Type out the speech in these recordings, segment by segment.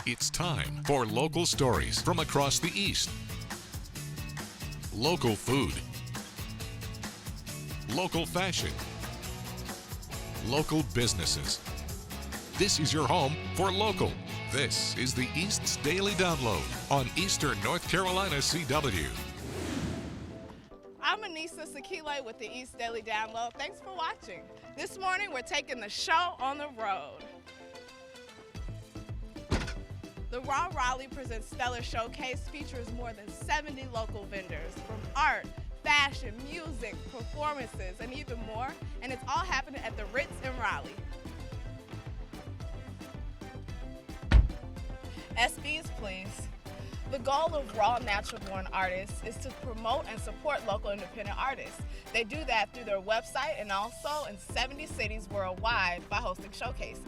It's time for local stories from across the East. Local food. Local fashion. Local businesses. This is your home for local. This is the East's Daily Download on Eastern North Carolina CW. I'm Anissa Sakile with the East Daily Download. Thanks for watching. This morning we're taking the show on the road. The Raw Raleigh Presents Stellar Showcase features more than 70 local vendors from art, fashion, music, performances, and even more. And it's all happening at the Ritz in Raleigh. SBs, please. The goal of Raw Natural Born Artists is to promote and support local independent artists. They do that through their website and also in 70 cities worldwide by hosting showcases.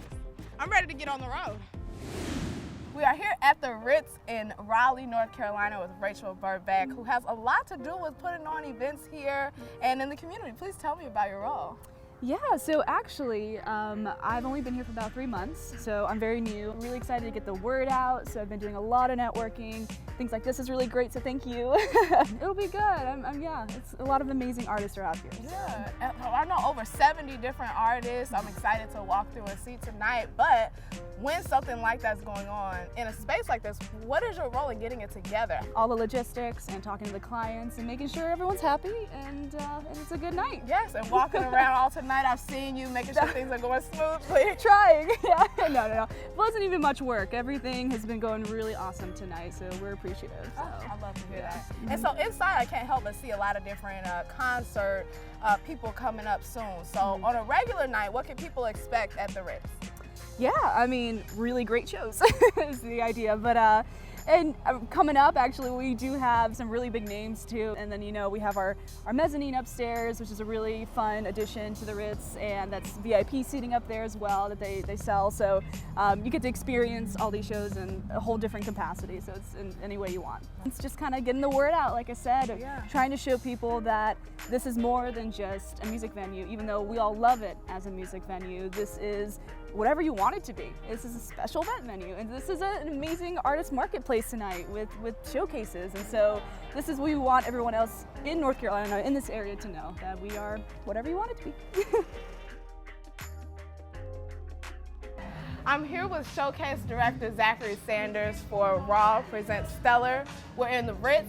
I'm ready to get on the road. We are here at the Ritz in Raleigh, North Carolina with Rachel Burbeck, who has a lot to do with putting on events here and in the community. Please tell me about your role. Yeah, so actually, I've only been here for about 3 months, so I'm very new. I'm really excited to get the word out, so I've been doing a lot of networking. Things like this is really great, so thank you. It'll be good. Yeah, it's a lot of amazing artists are out here. Yeah, I know over 70 different artists. I'm excited to walk through and see tonight, but when something like that's going on in a space like this, what is your role in getting it together? All the logistics and talking to the clients and making sure everyone's happy and it's a good night. Yes, and walking around all tonight, I've seen you making sure things are going smoothly. Trying, yeah. No. It wasn't even much work. Everything has been going really awesome tonight, so we're appreciative. So. Oh, I love to hear that. And so inside, I can't help but see a lot of different concert people coming up soon. So on a regular night, what can people expect at the Ritz? Yeah, I mean, really great shows is the idea, but and coming up, actually, we do have some really big names too. And then, we have our mezzanine upstairs, which is a really fun addition to the Ritz, and that's VIP seating up there as well that they sell. So you get to experience all these shows in a whole different capacity, so it's in any way you want. It's just kind of getting the word out, like I said, trying to show people that this is more than just a music venue, even though we all love it as a music venue. This is whatever you want it to be. This is a special event venue, and this is an amazing artist marketplace tonight with showcases. And so this is what we want everyone else in North Carolina, in this area, to know that we are whatever you want it to be. I'm here with Showcase Director Zachary Sanders for Raw Presents Stellar. We're in the Ritz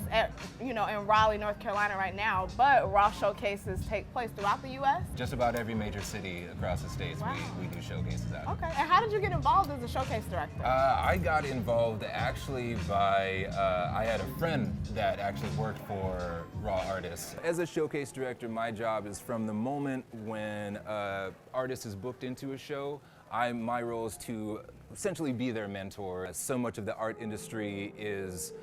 in Raleigh, North Carolina right now, but Raw showcases take place throughout the U.S.? Just about every major city across the states, wow. we do showcases at. Okay, and how did you get involved as a showcase director? I got involved actually by, I had a friend that actually worked for Raw artists. As a showcase director, my job is from the moment when an artist is booked into a show, my role is to essentially be their mentor. So much of the art industry is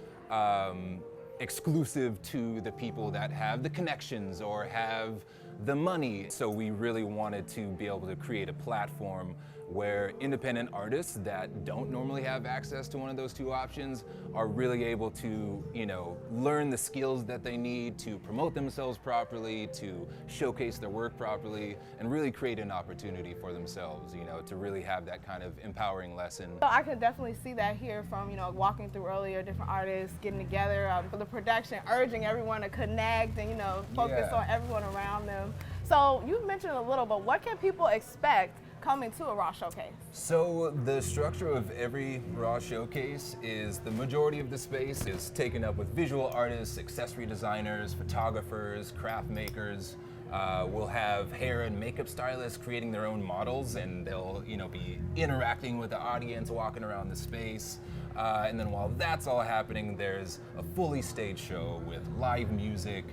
exclusive to the people that have the connections or have the money. So we really wanted to be able to create a platform where independent artists that don't normally have access to one of those two options are really able to, learn the skills that they need to promote themselves properly, to showcase their work properly, and really create an opportunity for themselves, to really have that kind of empowering lesson. So I can definitely see that here from, walking through earlier, different artists getting together for the production, urging everyone to connect and, focus on everyone around them. So you've mentioned a little, but what can people expect coming to a Raw showcase? So the structure of every Raw showcase is the majority of the space is taken up with visual artists, accessory designers, photographers, craft makers. We'll have hair and makeup stylists creating their own models, and they'll be interacting with the audience, walking around the space. And then while that's all happening, there's a fully staged show with live music,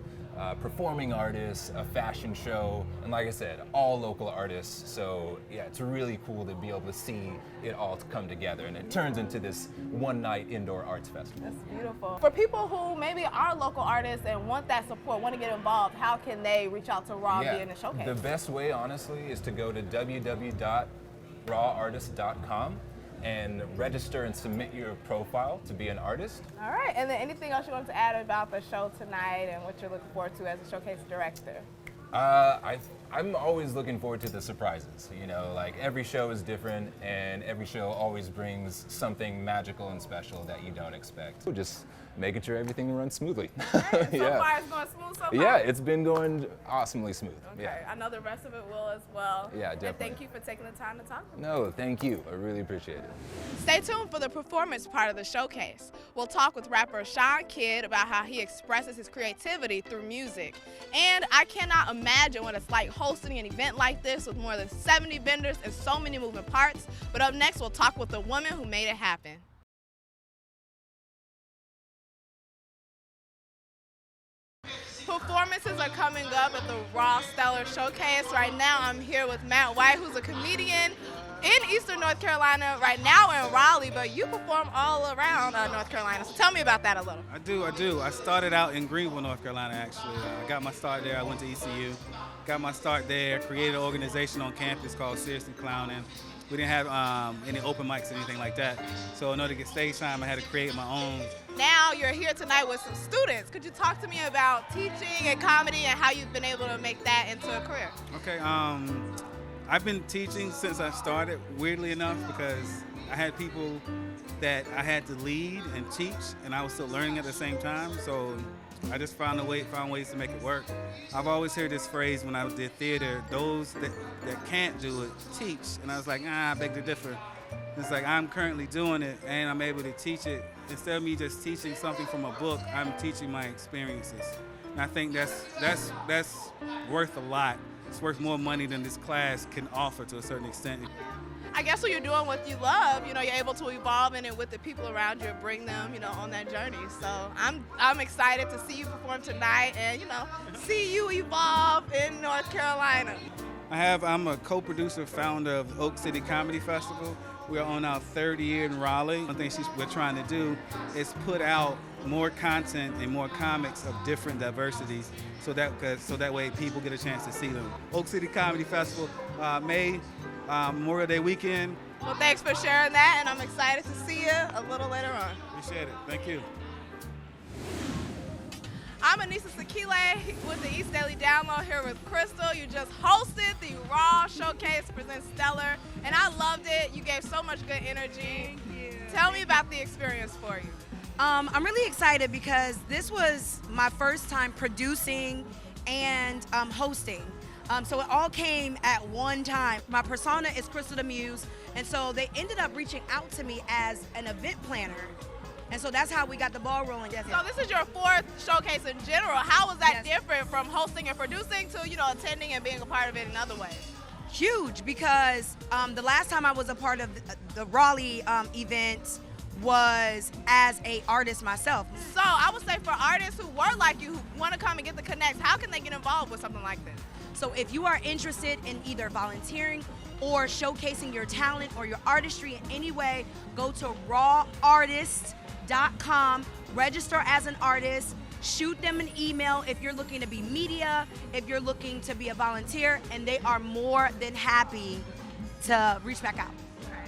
performing artists, a fashion show, and like I said, all local artists. So yeah, it's really cool to be able to see it all come together, and it turns into this one-night indoor arts festival. That's beautiful. For people who maybe are local artists and want that support, want to get involved, how can they reach out to Raw via the showcase? The best way, honestly, is to go to www.rawartist.com and register and submit your profile to be an artist. All right, and then anything else you want to add about the show tonight and what you're looking forward to as a showcase director? I'm always looking forward to the surprises. You know, like every show is different, and every show always brings something magical and special that you don't expect. So just making sure everything runs smoothly. Right. So far, it's going smooth so far? Yeah, it's been going awesomely smooth. Okay, Yeah. I know the rest of it will as well. Yeah, definitely. And thank you for taking the time to talk with me. No, thank you. I really appreciate it. Stay tuned for the performance part of the showcase. We'll talk with rapper Sean Kidd about how he expresses his creativity through music. And I cannot imagine what it's like hosting an event like this with more than 70 vendors and so many moving parts. But up next, we'll talk with the woman who made it happen. Performances are coming up at the Raw Stellar Showcase. Right now, I'm here with Matt White, who's a comedian in Eastern North Carolina. Right now, we're in Raleigh, but you perform all around North Carolina. So tell me about that a little. I do. I started out in Greenville, North Carolina, actually. I got my start there. I went to ECU. Got my start there, created an organization on campus called Seriously Clowning. We didn't have any open mics or anything like that. So in order to get stage time, I had to create my own. Now you're here tonight with some students. Could you talk to me about teaching and comedy and how you've been able to make that into a career? Okay, I've been teaching since I started, weirdly enough, because I had people that I had to lead and teach, and I was still learning at the same time. So I just found ways to make it work. I've always heard this phrase when I did theater: those that can't do it, teach. And I was like, I beg to differ. It's like I'm currently doing it, and I'm able to teach it. Instead of me just teaching something from a book, I'm teaching my experiences. And I think that's worth a lot. It's worth more money than this class can offer to a certain extent. I guess when you're doing what you love, you're able to evolve in it with the people around you and bring them, on that journey. So I'm excited to see you perform tonight and, see you evolve in North Carolina. I'm a co-producer, founder of Oak City Comedy Festival. We're on our third year in Raleigh. One thing we're trying to do is put out more content and more comics of different diversities, so that way people get a chance to see them. Oak City Comedy Festival, May, Memorial Day weekend. Well, thanks for sharing that, and I'm excited to see you a little later on. Appreciate it. Thank you. I'm Anissa Sakile with the East Daily Download here with Crystal. You just hosted the Raw Showcase presents Stellar, and I loved it. You gave so much good energy. Thank you. Tell me about the experience for you. I'm really excited because this was my first time producing and hosting. So it all came at one time. My persona is Crystal the Muse, and so they ended up reaching out to me as an event planner. And so that's how we got the ball rolling. Yes, So this is your fourth showcase in general. How was that Yes. different from hosting and producing to, attending and being a part of it in other ways? Huge, because the last time I was a part of the Raleigh event was as a artist myself. So I would say for artists who were like you, who want to come and get the connects, how can they get involved with something like this? So if you are interested in either volunteering or showcasing your talent or your artistry in any way, go to rawartist.com, register as an artist, shoot them an email if you're looking to be media, if you're looking to be a volunteer, and they are more than happy to reach back out.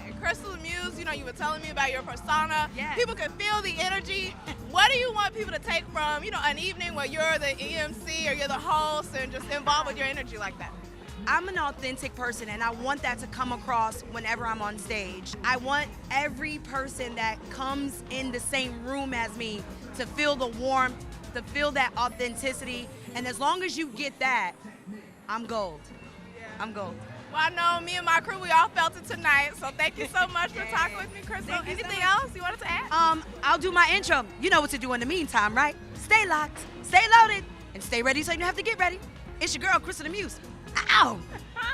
And Crystal the Muse, you were telling me about your persona. Yes. People can feel the energy. What do you want people to take from, an evening where you're the EMC or you're the host and just involved with your energy like that? I'm an authentic person, and I want that to come across whenever I'm on stage. I want every person that comes in the same room as me to feel the warmth, to feel that authenticity, and as long as you get that, I'm gold. I'm gold. Well, I know me and my crew, we all felt it tonight, so thank you so much for talking with me, Crystal. Thank you so Anything much. else you wanted to add? I'll do my intro. You know what to do in the meantime, right? Stay locked, stay loaded, and stay ready so you don't have to get ready. It's your girl, Crystal the Muse. Ow!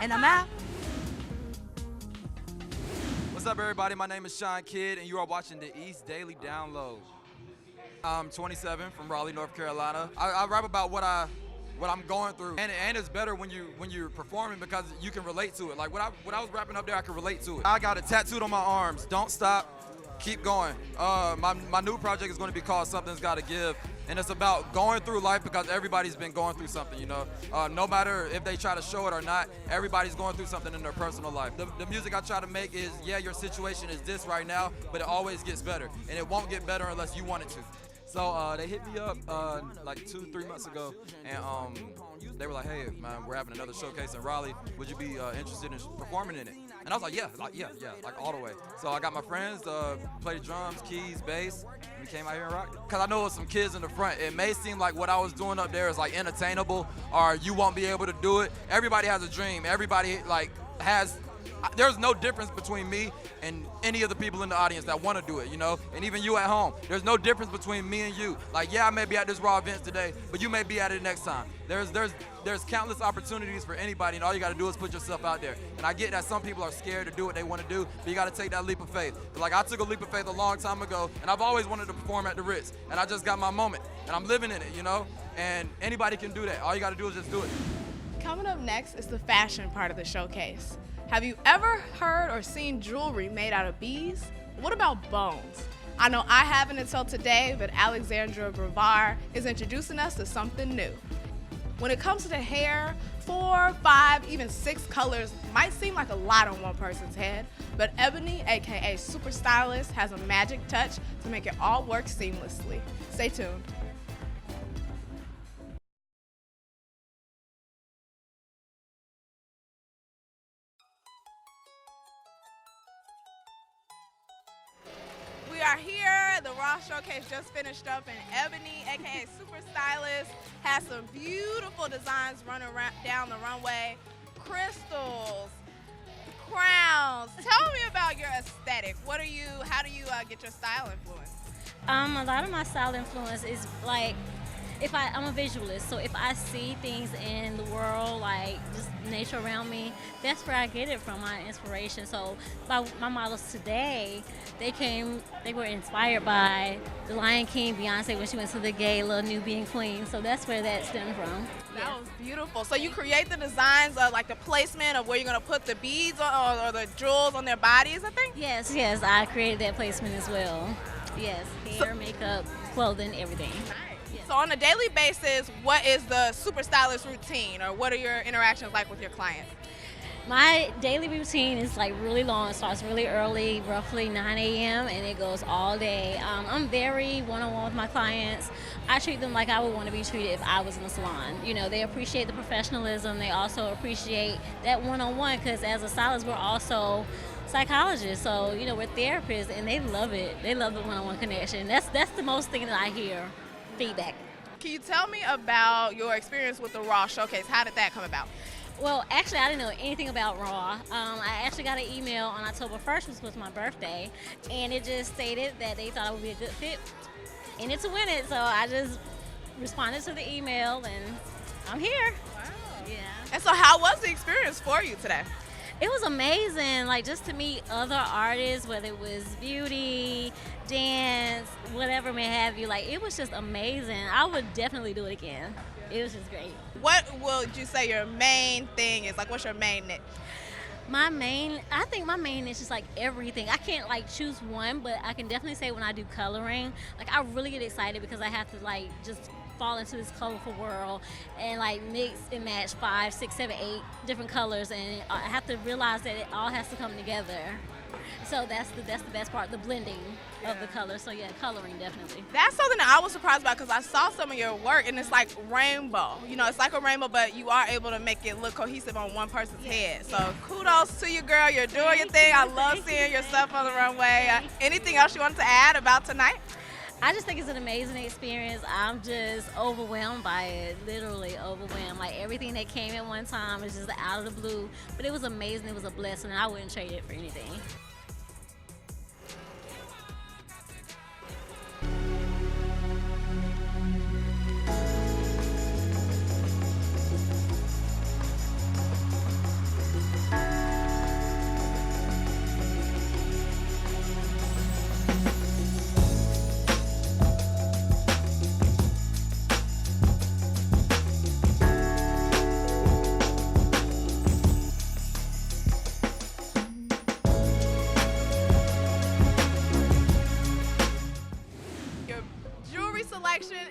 And I'm out. What's up, everybody? My name is Sean Kidd, and you are watching the East Daily Download. I'm 27 from Raleigh, North Carolina. I rap about what I'm going through, and it's better when you're performing because you can relate to it. Like what I was rapping up there, I can relate to it. I got it tattooed on my arms. Don't stop, keep going. My new project is going to be called Something's Gotta Give, and it's about going through life because everybody's been going through something. No matter if they try to show it or not, everybody's going through something in their personal life. The music I try to make is, yeah, your situation is this right now, but it always gets better, and it won't get better unless you want it to. So they hit me up like 2-3 months ago, and they were like, "Hey, man, we're having another showcase in Raleigh. Would you be interested in performing in it?" And I was like, "Yeah, like all the way." So I got my friends, played drums, keys, bass, and we came out here and rocked it. Cause I know with some kids in the front, it may seem like what I was doing up there is like unattainable, or you won't be able to do it. Everybody has a dream. Everybody like has. There's no difference between me and any of the people in the audience that want to do it, you know? And even you at home, there's no difference between me and you. Like, yeah, I may be at this Raw event today, but you may be at it next time. There's countless opportunities for anybody, and all you got to do is put yourself out there. And I get that some people are scared to do what they want to do, but you got to take that leap of faith. Like, I took a leap of faith a long time ago, and I've always wanted to perform at the Ritz, and I just got my moment, and I'm living in it, you know? And anybody can do that. All you got to do is just do it. Coming up next is the fashion part of the showcase. Have you ever heard or seen jewelry made out of bees? What about bones? I know I haven't until today, but Alexandra Brevard is introducing us to something new. When it comes to the hair, 4, 5, even 6 colors might seem like a lot on one person's head, but Ebony, aka Super Stylist, has a magic touch to make it all work seamlessly. Stay tuned. We are here. The Raw Showcase just finished up, and Ebony, aka Super Stylist, has some beautiful designs running down the runway. Crystals, crowns. Tell me about your aesthetic. How do you get your style influence? A lot of my style influence is like, I'm a visualist, so if I see things in the world, like just nature around me, that's where I get it from, my inspiration. So my models today, they were inspired by The Lion King, Beyonce, when she went to the gala, New Being Queen. So that's where that stemmed from. That was beautiful. So you create the designs, like the placement of where you're gonna put the beads or the jewels on their bodies, I think? Yes, I created that placement as well. Yes, hair, makeup, clothing, everything. So on a daily basis, what is the Super Stylist routine, or what are your interactions like with your clients? My daily routine is like really long. It starts really early, roughly 9 a.m., and it goes all day. I'm very one-on-one with my clients. I treat them like I would want to be treated if I was in the salon. You know, they appreciate the professionalism. They also appreciate that one-on-one, because as a stylist, we're also psychologists. So, you know, we're therapists, and they love it. They love the one-on-one connection. That's the most thing that I hear. Feedback. Can you tell me about your experience with the Raw Showcase? How did that come about? Well, actually, I didn't know anything about Raw. I actually got an email on October 1st, which was my birthday, and it just stated that they thought I would be a good fit and to win it. So I just responded to the email, and I'm here. Wow. Yeah. And so how was the experience for you today? It was amazing, like just to meet other artists, whether it was beauty, dance, whatever may have you. Like, it was just amazing. I would definitely do it again. It was just great. What would you say your main thing is? Like, what's your main niche? I think my main is just like everything. I can't like choose one, but I can definitely say when I do coloring, like I really get excited because I have to like just fall into this colorful world and like mix and match 5, 6, 7, 8 different colors, and I have to realize that it all has to come together. So that's the best part, the blending of the colors. So yeah, coloring definitely. That's something that I was surprised about, because I saw some of your work and it's like rainbow. You know, it's like a rainbow, but you are able to make it look cohesive on one person's head. So kudos to you, girl. You're doing your thing. I love seeing your stuff on the runway. Anything else you wanted to add about tonight? I just think it's an amazing experience. I'm just overwhelmed by it, literally overwhelmed. Like everything that came at one time is just out of the blue, but it was amazing. It was a blessing, and I wouldn't trade it for anything.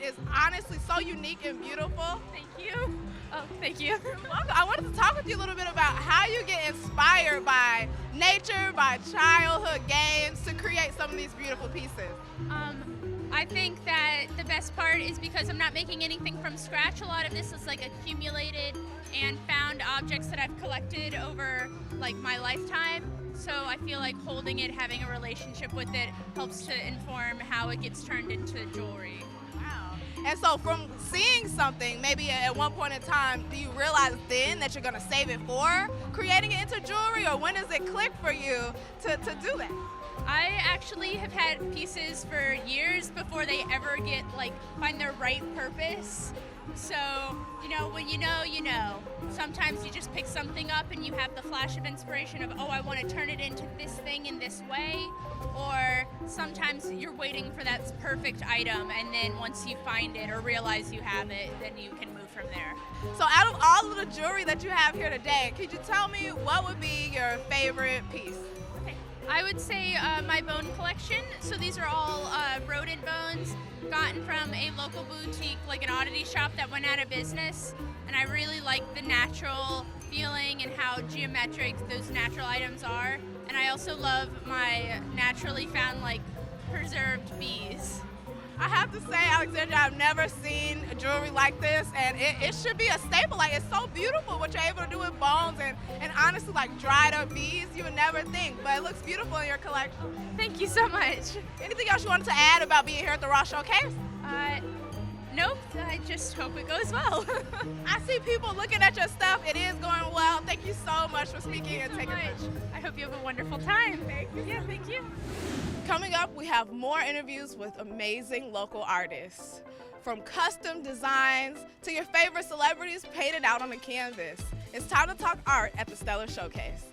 Is honestly so unique and beautiful. Thank you. Oh, thank you. You're welcome. I wanted to talk with you a little bit about how you get inspired by nature, by childhood games to create some of these beautiful pieces. I think that the best part is because I'm not making anything from scratch. A lot of this is like accumulated and found objects that I've collected over like my lifetime. So I feel like holding it, having a relationship with it, helps to inform how it gets turned into jewelry. Wow. And so from seeing something, maybe at one point in time, do you realize then that you're gonna save it for creating it into jewelry, or when does it click for you to do that? I actually have had pieces for years before they ever find their right purpose. So, when you know. Sometimes you just pick something up and you have the flash of inspiration of, oh, I want to turn it into this thing in this way. Or sometimes you're waiting for that perfect item, and then once you find it or realize you have it, then you can move from there. So out of all of the jewelry that you have here today, could you tell me what would be your favorite piece? I would say my bone collection. So these are all rodent bones gotten from a local boutique, like an oddity shop that went out of business. And I really like the natural feeling and how geometric those natural items are. And I also love my naturally found, preserved bees. I have to say, Alexandria, I've never seen jewelry like this, and it should be a staple. Like, it's so beautiful what you're able to do with bones and honestly, like dried up bees, you would never think, but it looks beautiful in your collection. Thank you so much. Anything else you wanted to add about being here at the Ross Showcase? Nope, I just hope it goes well. I see people looking at your stuff. It is going well. Thank you so much for speaking and taking a picture. I hope you have a wonderful time. Thank you. Yeah, thank you. Coming up, we have more interviews with amazing local artists. From custom designs to your favorite celebrities painted out on a canvas. It's time to talk art at the Stellar Showcase.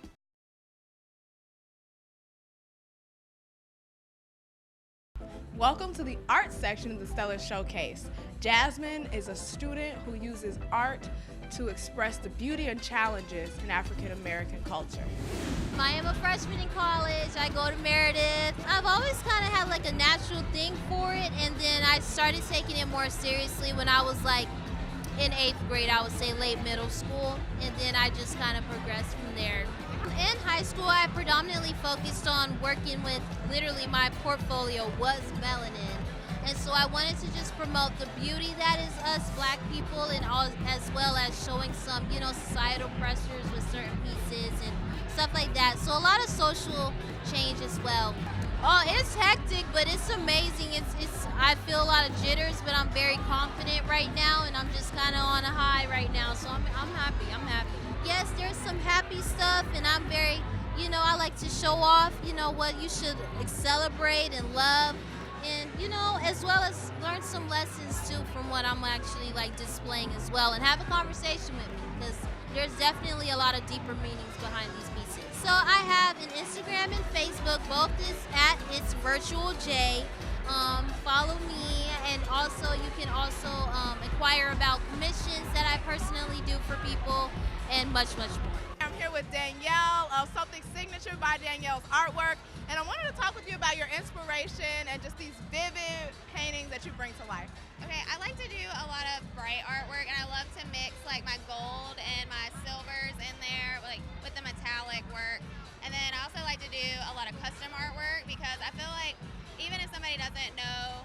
Welcome to the art section of the Stellar Showcase. Jasmine is a student who uses art to express the beauty and challenges in African American culture. I am a freshman in college. I go to Meredith. I've always kind of had a natural thing for it, and then I started taking it more seriously when I was in 8th grade, I would say late middle school, and then I just kind of progressed from there. In high school, I predominantly focused on working with, literally my portfolio was melanin. And so I wanted to just promote the beauty that is us Black people, and as well as showing some, societal pressures with certain pieces and stuff like that. So a lot of social change as well. Oh, it's hectic, but it's amazing. I feel a lot of jitters, but I'm very confident right now, and I'm just kind of on a high right now. So I'm happy. Yes, there's some happy stuff, and I'm very, I like to show off, what you should celebrate and love. And, as well as learn some lessons too from what I'm actually displaying as well, and have a conversation with me, because there's definitely a lot of deeper meanings behind these pieces. So I have an Instagram and Facebook, both is at It's Virtual J. Follow me, and also you can also inquire about commissions that I personally do for people, and much, much more. I'm here with Danielle of Something Signature by Danielle's Artwork, and I wanted to talk with you about your inspiration and just these vivid paintings that you bring to life. Okay, I like to do a lot of bright artwork, and I love to mix my gold and my silvers in there with the metallic work. And then I also like to do a lot of custom artwork, because I feel like even if somebody doesn't know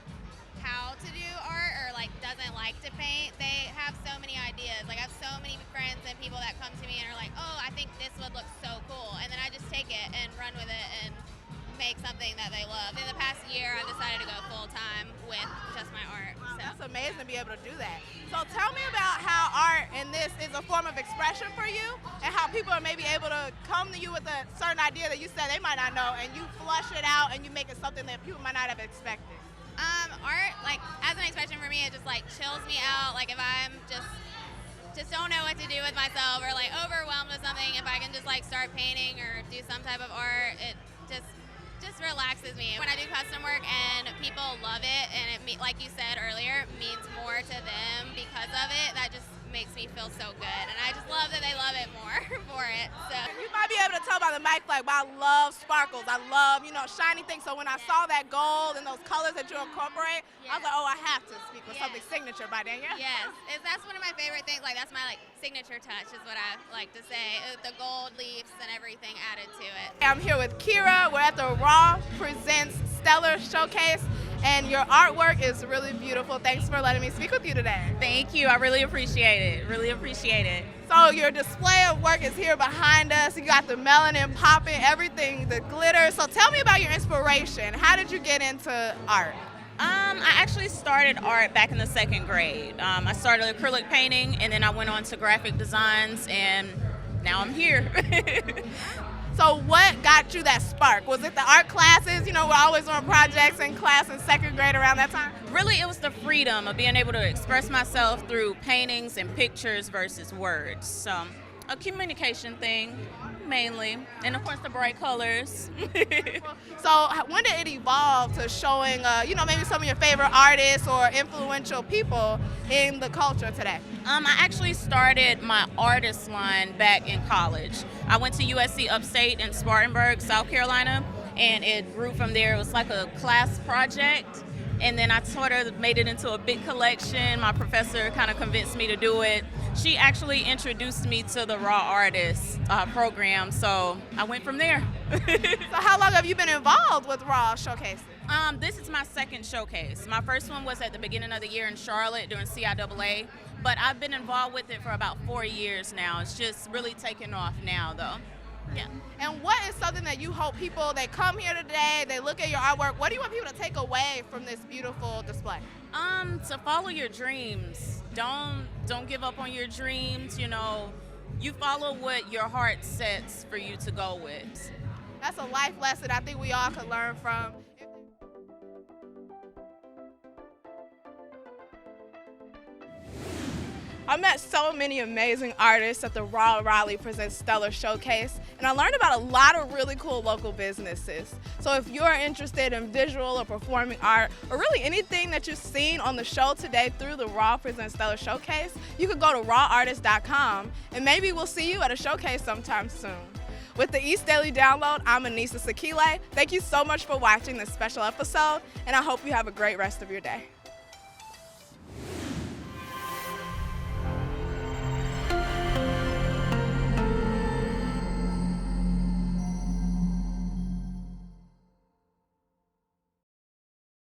how to do art or doesn't like to paint, they have so many ideas. I have so many friends and people that come to me and are like, oh, I think this would look so cool, and then I just take it and run with it and make something that they love. In the past year, I've decided to go full-time with just my art. Wow, so. That's amazing to be able to do that. So tell me about how art in this is a form of expression for you, and how people are maybe able to come to you with a certain idea that you said they might not know, and you flush it out and you make it something that people might not have expected. Art, as an expression for me, it just chills me out. If I'm just don't know what to do with myself, or overwhelmed with something, if I can just start painting or do some type of art, it just relaxes me. When I do custom work and people love it, and it, like you said earlier, means more to them because of it, that just makes me feel so good, and I just love that they love it more for it. So you might be able to tell by the mic, I love sparkles, I love shiny things. So when I saw that gold and those colors that you incorporate, I was like, oh, I have to speak with Something Signature by Danielle. Yes, that's one of my favorite things. That's my signature touch, is what I like to say. The gold leaves and everything added to it. I'm here with Kira. We're at the Raw Presents Stellar Showcase, and your artwork is really beautiful. Thanks for letting me speak with you today. Thank you. I really appreciate it. Really appreciate it. So your display of work is here behind us. You got the melanin popping, everything, the glitter. So tell me about your inspiration. How did you get into art? I actually started art back in the 2nd grade. I started acrylic painting, and then I went on to graphic designs, and now I'm here. So what got you that spark? Was it the art classes? You know, we're always on projects in class in 2nd grade around that time. Really, it was the freedom of being able to express myself through paintings and pictures versus words. So a communication thing, mainly, and of course the bright colors. So when did it evolve to showing, you know, maybe some of your favorite artists or influential people in the culture today? I actually started my artist line back in college. I went to USC Upstate in Spartanburg, South Carolina, and it grew from there. It was like a class project, and then I sort of made it into a big collection. My professor kind of convinced me to do it. She actually introduced me to the Raw Artists program, so I went from there. So how long have you been involved with Raw Showcases? This is my 2nd showcase. My first one was at the beginning of the year in Charlotte during CIAA, but I've been involved with it for about 4 years now. It's just really taking off now, though. Yeah. And what is something that you hope people, they come here today, they look at your artwork, what do you want people to take away from this beautiful display? To follow your dreams. Don't give up on your dreams. You know, you follow what your heart sets for you to go with. That's a life lesson I think we all could learn from. I met so many amazing artists at the Raw Raleigh Presents Stellar Showcase, and I learned about a lot of really cool local businesses. So if you're interested in visual or performing art, or really anything that you've seen on the show today through the Raw Presents Stellar Showcase, you could go to rawartist.com, and maybe we'll see you at a showcase sometime soon. With the East Daily Download, I'm Anissa Sakile. Thank you so much for watching this special episode, and I hope you have a great rest of your day.